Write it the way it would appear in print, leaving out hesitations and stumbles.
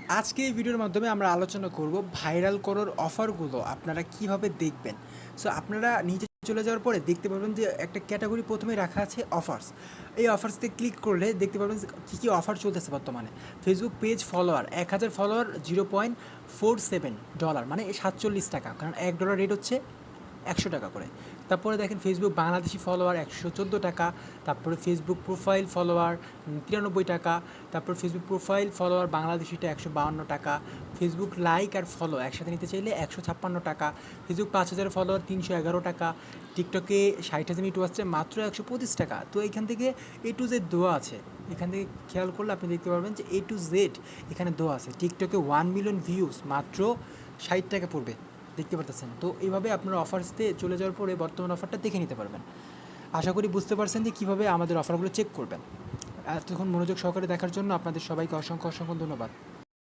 আজকে এই ভিডিওর মাধ্যমে আমরা আলোচনা করব ভাইরাল করার অফারগুলো আপনারা কিভাবে দেখবেন। সো আপনারা নিচে চলে যাওয়ার পরে দেখতে পারবেন যে একটা ক্যাটাগরি প্রথমে রাখা আছে অফার্স। এই অফার্সতে ক্লিক করলে দেখতে পারবেন যে কী কী অফার চলতেছে বর্তমানে। ফেসবুক পেজ ফলোয়ার 1000 ফলোয়ার $0.47, মানে 47 টাকা, কারণ $1 রেট হচ্ছে 100 টাকা করে। তারপরে দেখেন ফেসবুক বাংলাদেশি ফলোয়ার 114 টাকা। তারপরে ফেসবুক প্রোফাইল ফলোয়ার 93 টাকা। তারপর ফেসবুক প্রোফাইল ফলোয়ার বাংলাদেশিটা 152 টাকা। ফেসবুক লাইক আর ফলো একসাথে নিতে চাইলে 156 টাকা। ফেসবুক 5000 ফলোয়ার 311 টাকা। টিকটকে 60,000 মিনিট আসছে মাত্র 125 টাকা। তো এখান থেকে A to Z দেওয়া আছে। এখান থেকে খেয়াল করলে আপনি দেখতে পারবেন যে A to Z এখানে দেওয়া আছে। টিকটকে 1 মিলিয়ন ভিউজ মাত্র 60 টাকা পড়বে, দেখতে পারতেছেন। তো এইভাবে আপনারা অফার্সতে চলে যাওয়ার পরে বর্তমান অফারটা দেখে নিতে পারবেন। আশা করি বুঝতে পারছেন যে কীভাবে আমাদের অফারগুলো চেক করবেন। এতক্ষণ মনোযোগ সহকারে দেখার জন্য আপনাদের সবাইকে অসংখ্য অসংখ্য ধন্যবাদ।